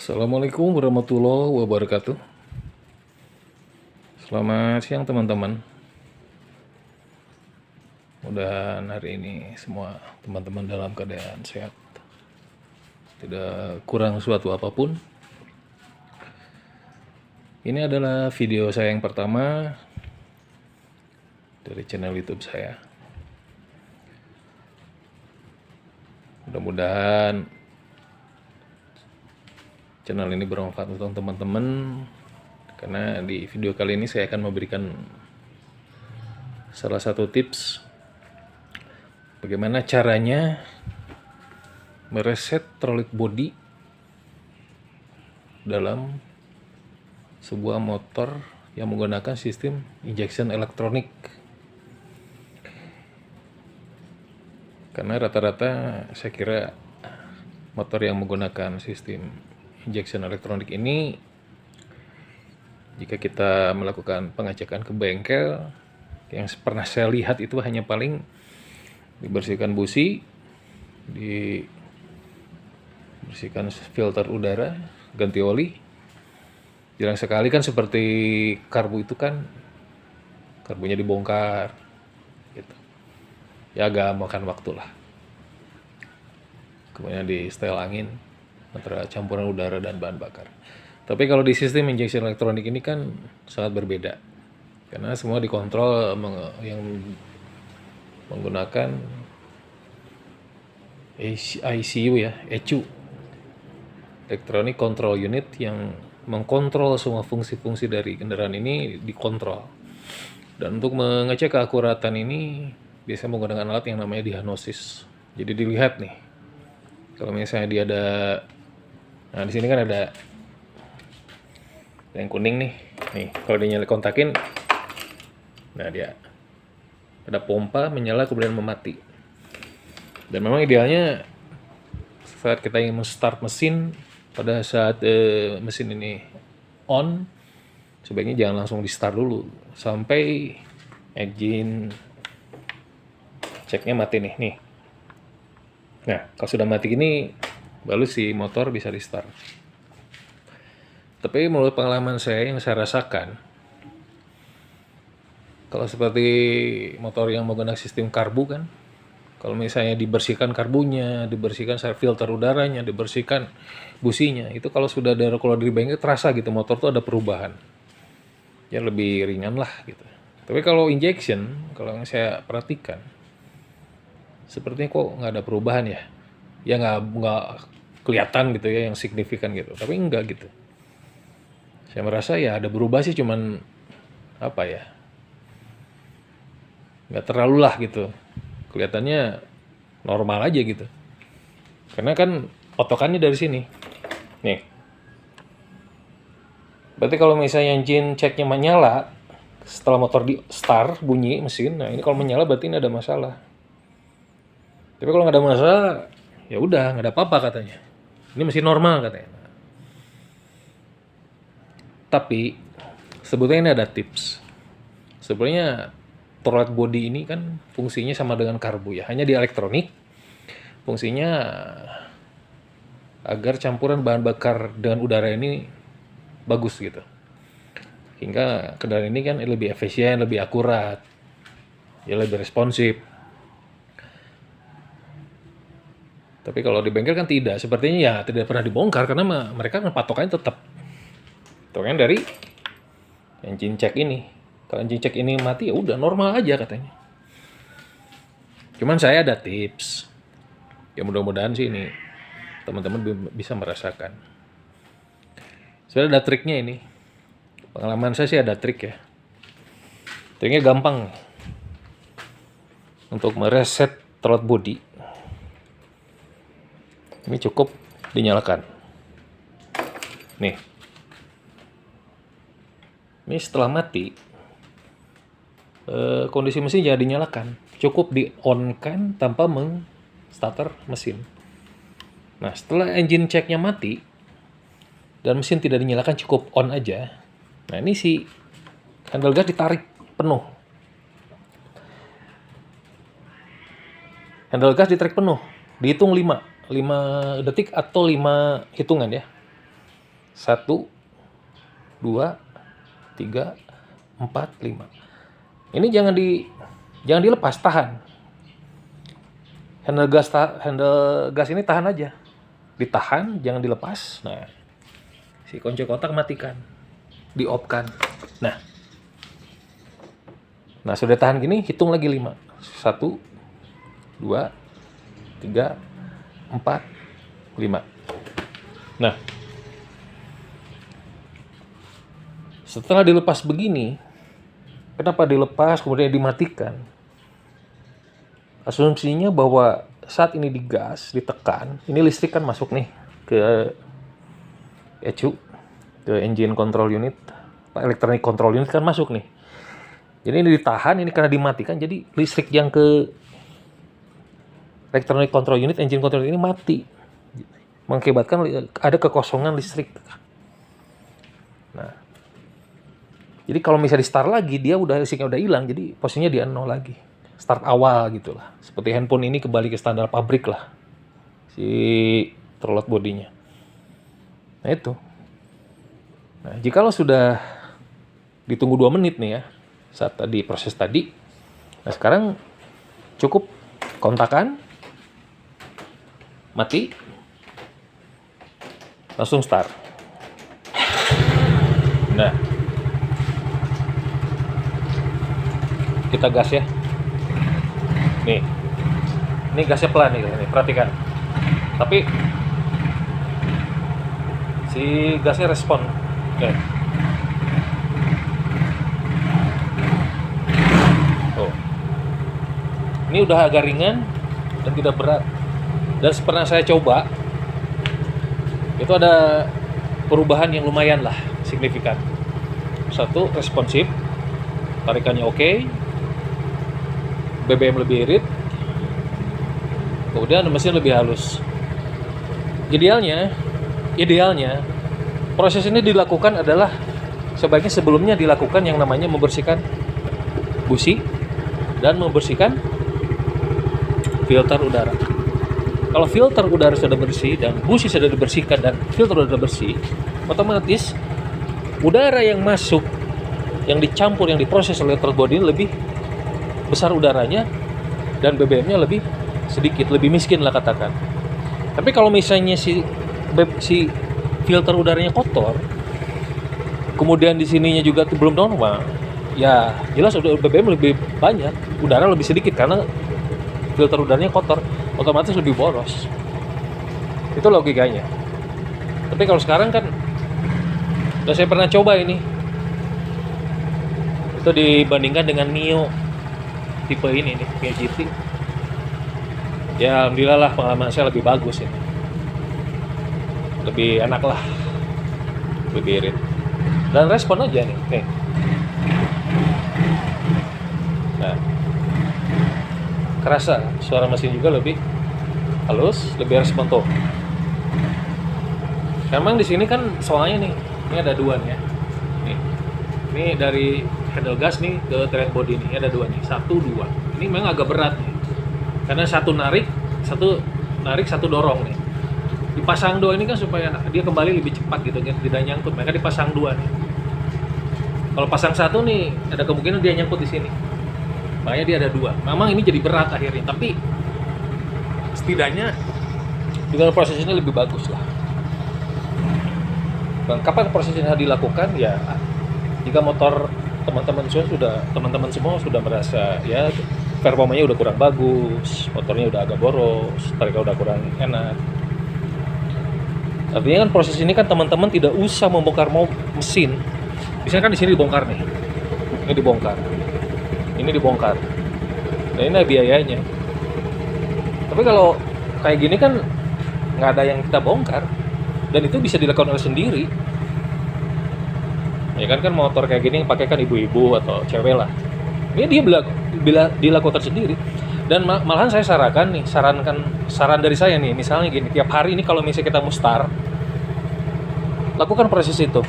Assalamualaikum warahmatullahi wabarakatuh. Selamat siang teman-teman. Mudah-mudahan hari ini semua teman-teman dalam keadaan sehat, tidak kurang suatu apapun. Ini adalah video saya yang pertama dari channel YouTube saya. Mudah-mudahan channel ini bermanfaat untuk teman-teman, karena di video kali ini saya akan memberikan salah satu tips bagaimana caranya mereset trolling body dalam sebuah motor yang menggunakan sistem injection elektronik. Karena rata-rata saya kira motor yang menggunakan sistem injection elektronik ini, jika kita melakukan pengecekan ke bengkel, yang pernah saya lihat itu hanya paling dibersihkan busi, dibersihkan filter udara, ganti oli. Jarang sekali kan seperti karbu itu kan, karbunya dibongkar gitu. Ya agak makan waktu lah. Kemudian di setel angin antara campuran udara dan bahan bakar. Tapi kalau di sistem injection elektronik ini kan sangat berbeda, karena semua dikontrol yang menggunakan ECU ya, ECU, Electronic Control Unit, yang mengkontrol semua fungsi-fungsi dari kendaraan ini dikontrol. Dan untuk mengecek keakuratan ini biasa menggunakan alat yang namanya diagnosis. Jadi dilihat nih, kalau misalnya dia ada, nah di sini kan ada yang kuning nih, kalau dia nyala kontakin, nah dia ada pompa menyala kemudian memati. Dan memang idealnya saat kita ingin start mesin, pada saat mesin ini on, sebaiknya jangan langsung di start dulu sampai engine ceknya mati nih. Nah, kalau sudah mati gini, baru si motor bisa di start. Tapi menurut pengalaman saya yang saya rasakan, kalau seperti motor yang menggunakan sistem karbu kan, kalau misalnya dibersihkan karbunya, dibersihkan filter udaranya, dibersihkan businya, itu kalau sudah ada, kalau dari bengkel terasa gitu motor tuh ada perubahan. Ya lebih ringan lah gitu. Tapi kalau injection, kalau yang saya perhatikan, sepertinya kok nggak ada perubahan ya. Ya nggak kelihatan gitu ya yang signifikan gitu. Tapi enggak gitu. Saya merasa ya ada berubah sih, cuman apa ya, nggak terlalu lah gitu. Kelihatannya normal aja gitu. Karena kan otokannya dari sini. Nih. Berarti kalau misalnya engine checknya menyala, setelah motor di start bunyi mesin, nah ini kalau menyala berarti ini ada masalah. Tapi kalau nggak ada masalah, ya udah nggak ada apa-apa katanya. Ini mesin normal katanya. Tapi sebetulnya ini ada tips. Sebenarnya throat body ini kan fungsinya sama dengan karbu ya, hanya di elektronik. Fungsinya agar campuran bahan bakar dengan udara ini bagus gitu. Hingga kendaraan ini kan lebih efisien, lebih akurat, ya lebih responsif. Tapi kalau di bengkel kan tidak, sepertinya ya tidak pernah dibongkar karena mereka kan patokannya tetap dari engine check ini. Kalau engine check ini mati ya udah normal aja katanya. Cuman saya ada tips. Ya mudah-mudahan sih ini teman-teman bisa merasakan. Sebenarnya ada triknya ini. Pengalaman saya sih ada trik ya. Triknya gampang untuk mereset throat body. Ini cukup dinyalakan. Nih. Ini setelah mati, kondisi mesin jangan dinyalakan. Cukup di-on-kan tanpa starter mesin. Nah, setelah engine check-nya mati, dan mesin tidak dinyalakan, cukup on aja. Nah, ini si handle gas ditarik penuh. Handle gas ditarik penuh. Dihitung 5 detik atau 5 hitungan ya. 1, 2, 3, 4, 5. Ini jangan dilepas, tahan. Handle gas ini tahan aja. Ditahan, jangan dilepas. Nah, si kunci kontak matikan. Di-off-kan. Nah, sudah tahan gini, hitung lagi 5. 1, 2, 3, 4, 5. Nah, setelah dilepas begini, kenapa dilepas kemudian dimatikan? Asumsinya bahwa saat ini digas, ditekan, ini listrik kan masuk nih ke ECU, ke engine control unit, electronic control unit kan masuk nih. Jadi ini ditahan, ini karena dimatikan, jadi listrik yang ke electronic control unit, engine control unit ini mati. Mengakibatkan ada kekosongan listrik. Nah, jadi kalau misalnya di start lagi, dia listriknya udah hilang, jadi posisinya dia 0 lagi. Start awal gitu lah. Seperti handphone ini kembali ke standar pabrik lah. Si throttle bodinya. Nah itu. Nah, jikalau sudah ditunggu 2 menit nih ya, saat tadi proses tadi. Nah sekarang cukup kontakan, mati, langsung start. Nah, kita gas ya. Nih, ini gasnya pelan nih, perhatikan. Tapi si gasnya respon. Oke. Tuh. Ini udah agak ringan dan tidak berat. Dan pernah saya coba, itu ada perubahan yang lumayan lah, signifikan. 1, responsif, tarikannya oke. BBM lebih irit, kemudian mesin lebih halus. Idealnya proses ini dilakukan adalah sebaiknya sebelumnya dilakukan yang namanya membersihkan busi dan membersihkan filter udara. Kalau filter udara sudah bersih dan busi sudah dibersihkan dan filter udara bersih, otomatis udara yang masuk, yang dicampur, yang diproses oleh throttle body ini lebih besar udaranya dan BBM-nya lebih sedikit, lebih miskin lah katakan. Tapi kalau misalnya si filter udaranya kotor, kemudian di sininya juga belum normal, ya jelas BBM lebih banyak, udara lebih sedikit karena filter udaranya kotor, otomatis lebih boros. Itu logikanya. Tapi kalau sekarang kan udah saya pernah coba ini, itu dibandingkan dengan Mio tipe ini nih, Mio GT. Ya alhamdulillah lah, pengalaman saya lebih bagus ini, lebih enak lah, lebih irit dan respon aja nih. Nah, kerasa suara mesin juga lebih halus, lebih respon tuh. Memang di sini kan soalnya nih, ini ada 2 nih ya. Ini dari handle gas nih ke thread body nih, ada 2 nih, 1, 2. Ini memang agak berat nih, karena satu narik, satu dorong nih. Dipasang 2 ini kan supaya dia kembali lebih cepat gitu kan, tidak nyangkut. Maka dipasang 2 nih. Kalau pasang 1 nih, ada kemungkinan dia nyangkut di sini. Makanya dia ada 2. Memang ini jadi berat akhirnya, tapi setidaknya dengan proses ini lebih bagus lah. Dan kapan proses ini dilakukan? Ya, jika motor teman-teman semua sudah merasa ya performanya udah kurang bagus, motornya udah agak boros, tariknya udah kurang enak. Artinya kan proses ini kan teman-teman tidak usah membongkar mesin. Biasanya kan di sini dibongkar nih, ini dibongkar. Nah ini biayanya. Tapi kalau kayak gini kan nggak ada yang kita bongkar, dan itu bisa dilakukan oleh sendiri. Ya kan motor kayak gini yang pakai kan ibu-ibu atau cewek lah. Ini dia bila dilakukan sendiri. Dan malahan saya saran dari saya nih, misalnya gini, tiap hari ini kalau misalnya kita mau start, lakukan proses itu.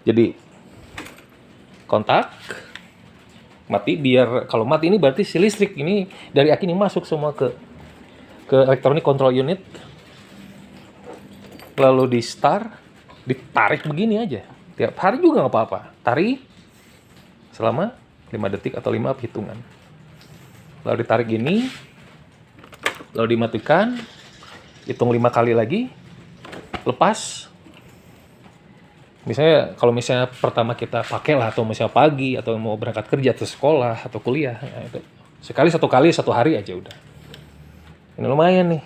Jadi kontak, mati, biar kalau mati ini berarti si listrik ini dari aki ini masuk semua ke electronic control unit. lalu di start, ditarik begini aja. Tiap hari juga nggak apa-apa. Tarik selama 5 detik atau 5 hitungan. Lalu ditarik gini, lalu dimatikan, hitung 5 kali lagi, lepas. Misalnya kalau misalnya pertama kita pakai lah, atau misalnya pagi atau mau berangkat kerja atau sekolah atau kuliah, ya itu sekali 1 kali 1 hari aja udah. Ini lumayan nih.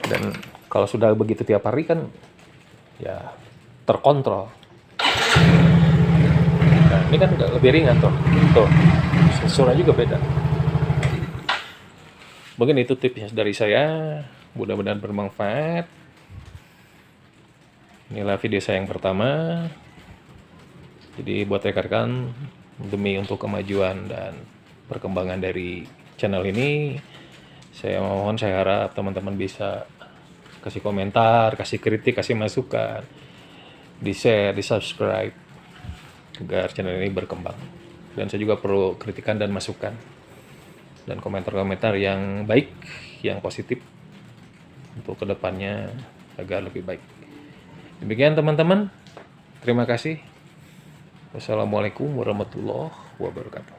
Dan kalau sudah begitu tiap hari kan ya terkontrol. Nah, ini kan udah lebih ringan tuh. Tuh. Sensornya juga beda. Mungkin itu tipsnya dari saya. Mudah-mudahan bermanfaat. Inilah video saya yang pertama. Jadi buat rekan-rekan, demi untuk kemajuan dan perkembangan dari channel ini, saya harap teman-teman bisa kasih komentar, kasih kritik, kasih masukan, di-share, di-subscribe, agar channel ini berkembang. Dan saya juga perlu kritikan dan masukan, dan komentar-komentar yang baik, yang positif, untuk kedepannya agar lebih baik. Demikian teman-teman, terima kasih. Wassalamualaikum warahmatullahi wabarakatuh.